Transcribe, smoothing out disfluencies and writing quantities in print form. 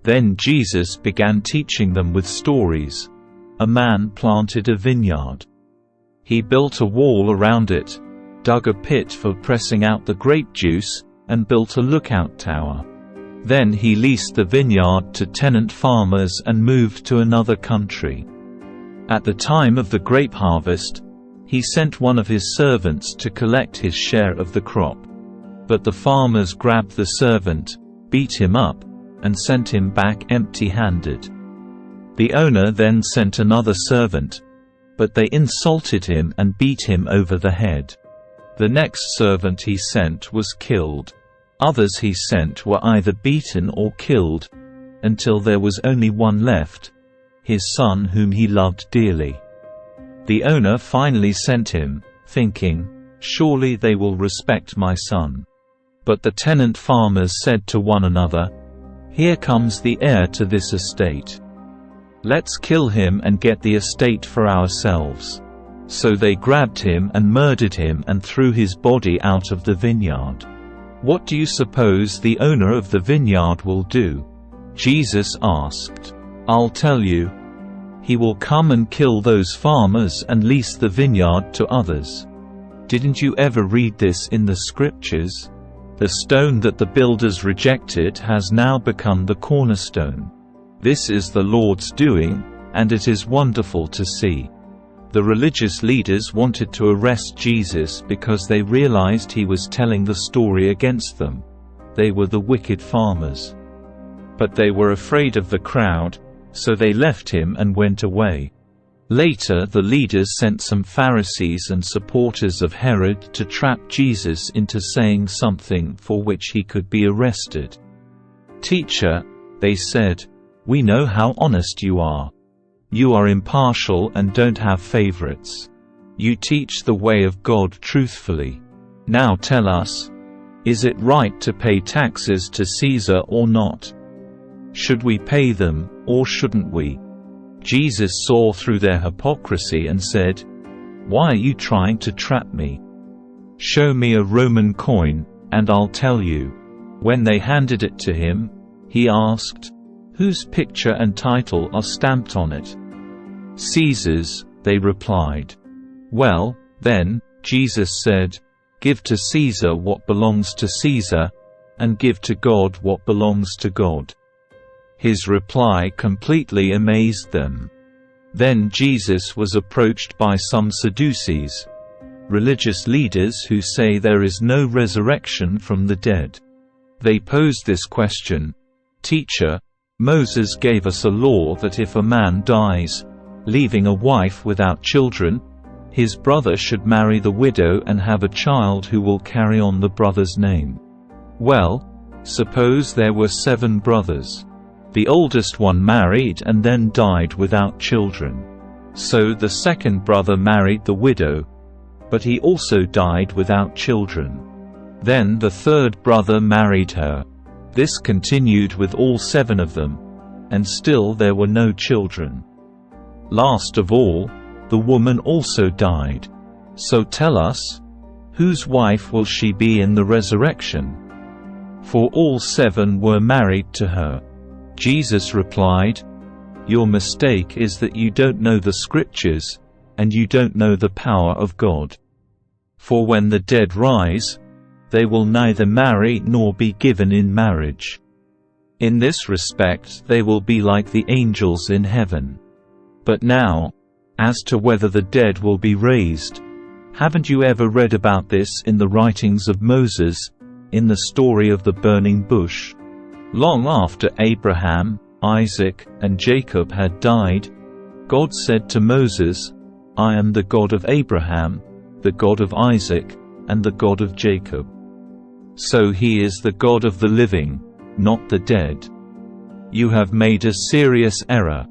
Then Jesus began teaching them with stories. A man planted a vineyard. He built a wall around it, dug a pit for pressing out the grape juice, and built a lookout tower. Then he leased the vineyard to tenant farmers and moved to another country. At the time of the grape harvest, he sent one of his servants to collect his share of the crop. But the farmers grabbed the servant, beat him up, and sent him back empty-handed. The owner then sent another servant, but they insulted him and beat him over the head. The next servant he sent was killed. Others he sent were either beaten or killed, until there was only one left, his son whom he loved dearly. The owner finally sent him, thinking, "Surely they will respect my son." But the tenant farmers said to one another, "Here comes the heir to this estate. Let's kill him and get the estate for ourselves." So they grabbed him and murdered him and threw his body out of the vineyard. What do you suppose the owner of the vineyard will do? Jesus asked. I'll tell you. He will come and kill those farmers and lease the vineyard to others. Didn't you ever read this in the scriptures? The stone that the builders rejected has now become the cornerstone. This is the Lord's doing, and it is wonderful to see. The religious leaders wanted to arrest Jesus because they realized he was telling the story against them. They were the wicked farmers. But they were afraid of the crowd, so they left him and went away. Later the leaders sent some Pharisees and supporters of Herod to trap Jesus into saying something for which he could be arrested. "Teacher," they said, "we know how honest you are. You are impartial and don't have favorites. You teach the way of God truthfully. Now tell us, is it right to pay taxes to Caesar or not? Should we pay them, or shouldn't we?" Jesus saw through their hypocrisy and said, "Why are you trying to trap me? Show me a Roman coin, and I'll tell you." When they handed it to him, he asked, "Whose picture and title are stamped on it?" "Caesar's," they replied. "Well, then," Jesus said, "give to Caesar what belongs to Caesar, and give to God what belongs to God." His reply completely amazed them. Then Jesus was approached by some Sadducees, religious leaders who say there is no resurrection from the dead. They posed this question, "Teacher, Moses gave us a law that if a man dies, leaving a wife without children, his brother should marry the widow and have a child who will carry on the brother's name. Well, suppose there were 7 brothers. The oldest one married and then died without children. So the second brother married the widow, but he also died without children. Then the third brother married her. This continued with all 7 of them, and still there were no children. Last of all, the woman also died. So tell us, whose wife will she be in the resurrection? For all 7 were married to her." Jesus replied, "Your mistake is that you don't know the scriptures, and you don't know the power of God. For when the dead rise, they will neither marry nor be given in marriage. In this respect they will be like the angels in heaven. But now, as to whether the dead will be raised, haven't you ever read about this in the writings of Moses, in the story of the burning bush? Long after Abraham, Isaac, and Jacob had died, God said to Moses, 'I am the God of Abraham, the God of Isaac, and the God of Jacob.' So he is the God of the living, not the dead. You have made a serious error."